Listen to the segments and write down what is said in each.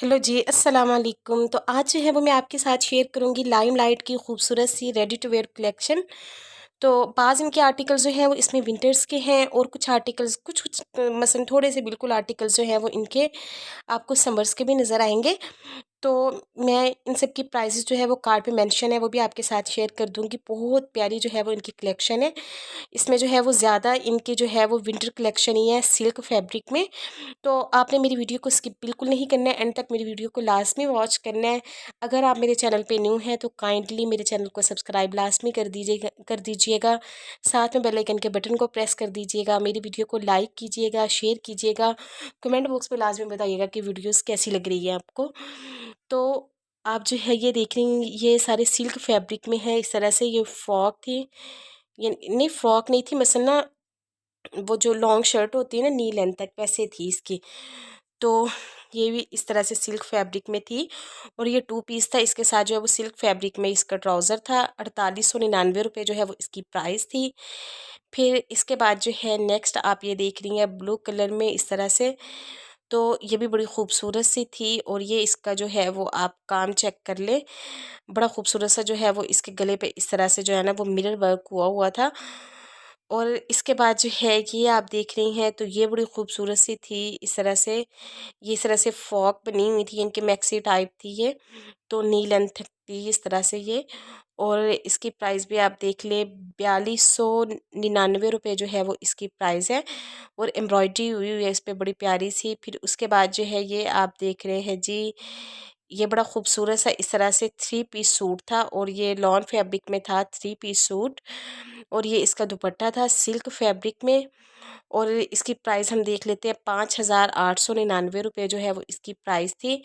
Hello जी, अस्सलाम वालेकुम। तो आज जो है वो मैं आपके साथ शेयर करूँगी लाइमलाइट की खूबसूरत सी रेडी टू वेयर कलेक्शन। तो बाज़ इनके आर्टिकल्स जो हैं वो इसमें विंटर्स के हैं और कुछ आर्टिकल्स कुछ-कुछ मसलन थोड़े से बिल्कुल आर्टिकल्स जो हैं वो इनके आपको समर्स के भी नज़र आएँगे। तो मैं इन सब की प्राइसेस जो है वो कार्ड पे मेंशन है, वो भी आपके साथ शेयर कर दूँगी। बहुत प्यारी जो है वो इनकी कलेक्शन है। इसमें जो है वो ज़्यादा इनकी जो है वो विंटर कलेक्शन ही है सिल्क फैब्रिक में। तो आपने मेरी वीडियो को स्किप बिल्कुल नहीं करना है, एंड तक मेरी वीडियो को लाज़मी वॉच करना है। अगर आप मेरे चैनल पे न्यू हैं तो काइंडली मेरे चैनल को सब्सक्राइब लाज़मी कर दीजिएगा। साथ में बेल आइकन के बटन को प्रेस कर दीजिएगा। मेरी वीडियो को लाइक कीजिएगा, शेयर कीजिएगा। कमेंट बॉक्स में लाज़मी बताइएगा कि वीडियोज़ कैसी लग रही है आपको। तो आप जो है ये देख रही हैं, ये सारे सिल्क फैब्रिक में है। इस तरह से ये फ्रॉक थी, ये नहीं फ्रॉक नहीं थी, मसल ना वो जो लॉन्ग शर्ट होती है ना नी लेंथ तक, वैसे थी इसकी। तो ये भी इस तरह से सिल्क फैब्रिक में थी और ये 2 पीस था। इसके साथ जो है वो सिल्क फैब्रिक में इसका ट्राउज़र था। 4899 जो है वो इसकी प्राइस थी। फिर इसके बाद जो है नेक्स्ट आप ये देख रही हैं ब्लू कलर में इस तरह से। तो ये भी बड़ी खूबसूरत सी थी और ये इसका जो है वो आप काम चेक कर लें। बड़ा खूबसूरत सा जो है वो इसके गले पे इस तरह से जो है ना वो मिरर वर्क हुआ हुआ था। और इसके बाद जो है ये आप देख रही हैं तो ये बड़ी खूबसूरत सी थी इस तरह से। ये इस तरह से फ्रॉक बनी हुई थी, इनकी मैक्सी टाइप थी ये। तो नी लेंथ थी इस तरह से ये। और इसकी प्राइस भी आप देख लें, 4299 जो है वो इसकी प्राइस है। और एम्ब्रॉयडरी हुई हुई है इस पे बड़ी प्यारी सी। फिर उसके बाद जो है ये आप देख रहे हैं जी, ये बड़ा खूबसूरत सा इस तरह से 3 पीस सूट था और ये लॉन फैब्रिक में था 3 पीस सूट। और ये इसका दुपट्टा था सिल्क फैब्रिक में। और इसकी प्राइस हम देख लेते हैं, 5899 जो है वो इसकी प्राइस थी।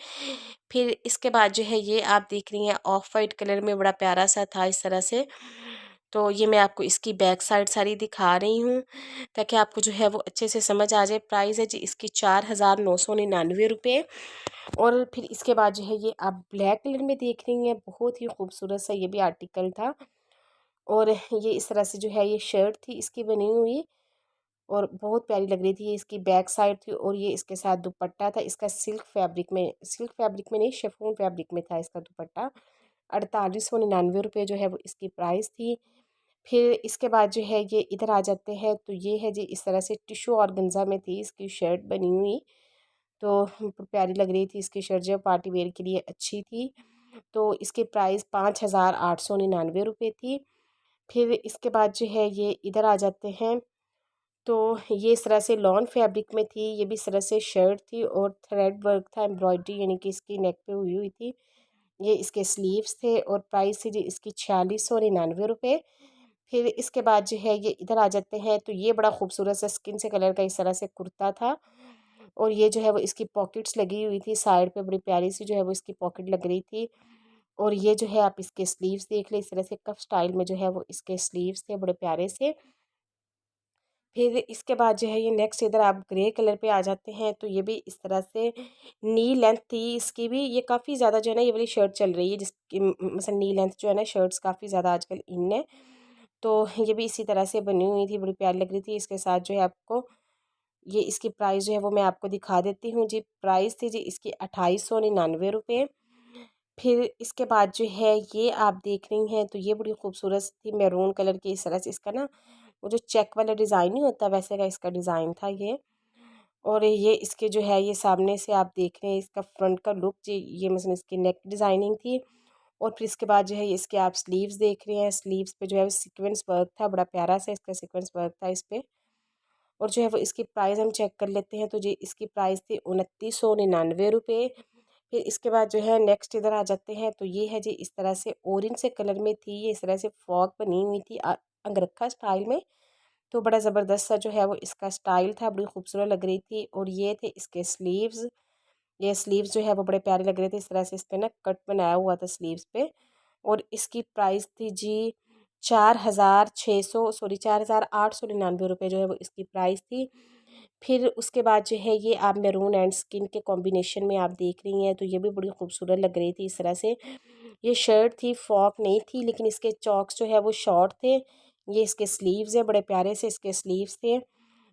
फिर इसके बाद जो है ये आप देख रही हैं ऑफ वाइट कलर में बड़ा प्यारा सा था इस तरह से। तो ये मैं आपको इसकी बैक साइड सारी दिखा रही हूँ ताकि आपको जो है वो अच्छे से समझ आ जाए। प्राइस है जी इसकी 4999। और फिर इसके बाद जो है ये आप ब्लैक कलर में देख रही हैं, बहुत ही खूबसूरत सा ये भी आर्टिकल था। और ये इस तरह से जो है ये शर्ट थी इसकी बनी हुई और बहुत प्यारी लग रही थी। ये इसकी बैक साइड थी और ये इसके साथ दुपट्टा था इसका सिल्क फैब्रिक में नहीं, शिफॉन फैब्रिक में था इसका दुपट्टा। 4899 जो है वो इसकी प्राइस थी। फिर इसके बाद जो है ये इधर आ जाते हैं तो ये है जी इस तरह से टिशू ऑर्गेन्जा में थी इसकी शर्ट बनी हुई। तो प्यारी लग रही थी इसकी शर्ट, जो पार्टी वेयर के लिए अच्छी थी। तो इसकी प्राइस 5899 थी। फिर इसके बाद जो है ये इधर आ जाते हैं तो ये इस तरह से लॉन फैब्रिक में थी। ये भी इस तरह से शर्ट थी और थ्रेड वर्क था, एम्ब्रॉयडरी यानी कि इसकी नेक पे हुई हुई थी। ये इसके स्लीव्स थे और प्राइस थी जी इसकी 4699। फिर इसके बाद जो है ये इधर आ जाते हैं तो ये बड़ा खूबसूरत सा स्किन से कलर का इस तरह से कुर्ता था। और ये जो है वो इसकी पॉकेट्स लगी हुई थी साइड पे, बड़ी प्यारी सी जो है वो इसकी पॉकेट लग रही थी। और ये जो है आप इसके स्लीव्स देख लें, इस तरह से कफ स्टाइल में जो है वो इसके स्लीव्स थे बड़े प्यारे से। फिर इसके बाद जो है ये नेक्स्ट इधर आप ग्रे कलर पे आ जाते हैं तो ये भी इस तरह से नी लेंथ थी इसकी भी। ये काफ़ी ज़्यादा जो है ना ये वाली शर्ट चल रही है जिसकी मतलब नी लेंथ जो है ना शर्ट्स काफ़ी ज़्यादा आजकल इन है। तो ये भी इसी तरह से बनी हुई थी, बड़ी प्यारी लग रही थी। इसके साथ जो है आपको ये इसकी प्राइस जो है वो मैं आपको दिखा देती हूँ जी। प्राइस थी जी इसकी 2899। फिर इसके बाद जो है ये आप देख रही हैं तो ये बड़ी खूबसूरत थी मैरून कलर की इस तरह से। इसका ना वो जो चेक वाला डिज़ाइन नहीं होता वैसे का इसका डिज़ाइन था ये। और ये इसके जो है ये सामने से आप देख रहे हैं इसका फ्रंट का लुक जी, ये मतलब इसकी नेक डिज़ाइनिंग थी। और फिर इसके बाद जो है इसके आप स्लीव्स देख रहे हैं, स्लीव्स पे जो है सीक्वेंस वर्क था, बड़ा प्यारा सा इसका सीक्वेंस वर्क था इस पे। और जो है वो इसकी प्राइस हम चेक कर लेते हैं तो जी इसकी प्राइस थी 2999। फिर इसके बाद जो है नेक्स्ट इधर आ जाते हैं तो ये है जी इस तरह से ऑरेंज से कलर में थी ये, इस तरह से फ्रॉक बनी हुई थी अंगरखा स्टाइल में। तो बड़ा ज़बरदस्त सा जो है वो इसका स्टाइल था, बड़ी खूबसूरत लग रही थी। और ये थे इसके स्लीव्स, ये स्लीव्स जो है वो बड़े प्यारे लग रहे थे। इस तरह से इस पे ना कट बनाया हुआ था स्लीव्स पे। और इसकी प्राइस थी जी 4899 जो है वो इसकी प्राइस थी। फिर उसके बाद जो है ये आप मैरून एंड स्किन के कॉम्बिनेशन में आप देख रही हैं तो ये भी बड़ी खूबसूरत लग रही थी इस तरह से। ये शर्ट थी, फ्रॉक नहीं थी, लेकिन इसके चॉक्स जो है वो शॉर्ट थे। ये इसके स्लीव्स है, बड़े प्यारे से इसके स्लीव्स थे।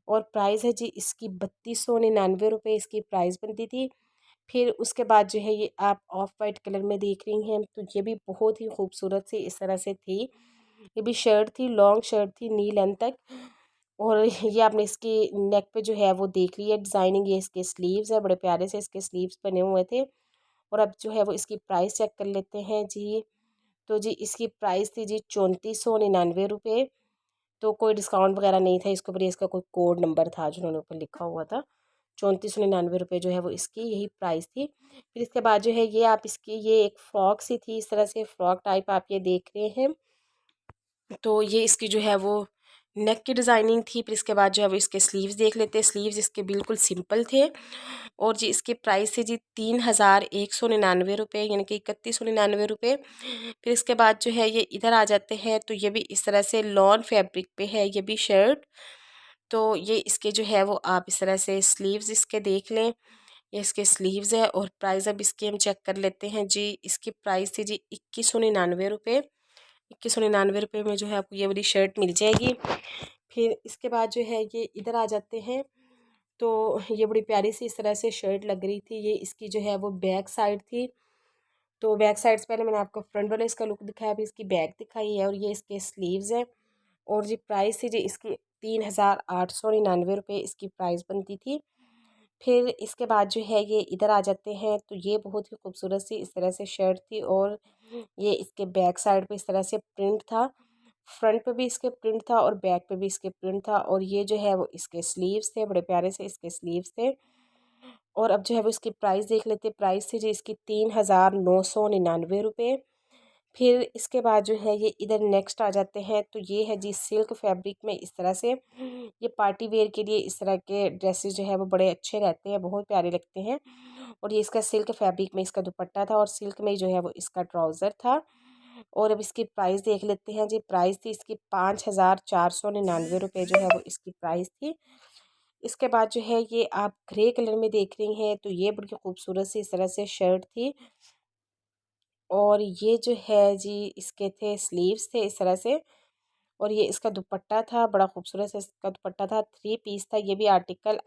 और प्राइस है जी इसकी 3299 इसकी प्राइस बनती थी। फिर उसके बाद जो है ये आप ऑफ वाइट कलर में देख रही हैं, तो ये भी बहुत ही खूबसूरत सी इस तरह से थी। ये भी शर्ट थी, लॉन्ग शर्ट थी नी लेंथ तक। और ये आपने इसकी नेक पे जो है वो देख ली है डिज़ाइनिंग। ये इसके स्लीव्स है, बड़े प्यारे से इसके स्लीव्स बने हुए थे। और अब जो है वो इसकी प्राइस चेक कर लेते हैं जी। तो जी इसकी प्राइस थी जी 3499 रुपये। तो कोई डिस्काउंट वगैरह नहीं था इसके ऊपर, इसका कोई कोड नंबर था जिन्होंने ऊपर लिखा हुआ था। 3499 रुपये जो है वो इसकी यही प्राइस थी। फिर इसके बाद जो है ये आप इसकी ये एक फ़्रॉक सी थी, इस तरह से फ़्रॉक टाइप आप ये देख रहे हैं। तो ये इसकी जो है वो नेक की डिज़ाइनिंग थी। फिर इसके बाद जो है वो इसके स्लीव्स देख लेते हैं। स्लीव्स इसके बिल्कुल सिंपल थे। और जी इसके प्राइस है जी 3199 रुपये, यानी कि 3199 रुपये। फिर इसके बाद जो है ये इधर आ जाते हैं, तो ये भी इस तरह से लॉन फैब्रिक पे है ये भी शर्ट। तो ये इसके जो है वो आप इस तरह से स्लीव्स इसके देख लें। ये इसके स्लीव्स है। और प्राइस अब इसकी हम चेक कर लेते हैं जी। इसकी प्राइस थी जी 2199 रुपये। 2199 रुपये में जो है आपको ये वाली शर्ट मिल जाएगी। फिर इसके बाद जो है ये इधर आ जाते हैं, तो ये बड़ी प्यारी सी इस तरह से शर्ट लग रही थी। ये इसकी जो है वो बैक साइड थी। तो बैक साइड से पहले मैंने आपको फ्रंट वाला इसका लुक दिखाया, अभी इसकी बैक दिखाई है। और ये इसके स्लीव्स हैं। और जी प्राइस थी जी इसकी 3899 रुपये इसकी प्राइस बनती थी। फिर इसके बाद जो है ये इधर आ जाते हैं, तो ये बहुत ही खूबसूरत सी इस तरह से शर्ट थी। और ये इसके बैक साइड पे इस तरह से प्रिंट था। फ्रंट पे भी इसके प्रिंट था और बैक पे भी इसके प्रिंट था। और ये जो है वो इसके स्लीव्स थे, बड़े प्यारे से इसके स्लीव्स थे। और अब जो है वो इसकी प्राइस देख लेते हैं। प्राइस थी जी इसकी 3999 रुपये। फिर इसके बाद जो है ये इधर नेक्स्ट आ जाते हैं, तो ये है जी सिल्क फैब्रिक में इस तरह से। ये पार्टी वेयर के लिए इस तरह के ड्रेसेस जो है वो बड़े अच्छे रहते हैं, बहुत प्यारे लगते हैं। और ये इसका सिल्क फैब्रिक में इसका दुपट्टा था और सिल्क में जो है वो इसका ट्राउज़र था। और अब इसकी प्राइस देख लेते हैं जी। प्राइस थी इसकी 5499 रुपये जो है वो इसकी प्राइस थी। इसके बाद जो है ये आप ग्रे कलर में देख रही हैं, तो ये बड़ी खूबसूरत सी इस तरह से शर्ट थी। और ये जो है जी इसके थे स्लीव्स थे इस तरह से। और ये इसका दुपट्टा था, बड़ा खूबसूरत सा इसका दुपट्टा था, 3 पीस था। ये भी आर्टिकल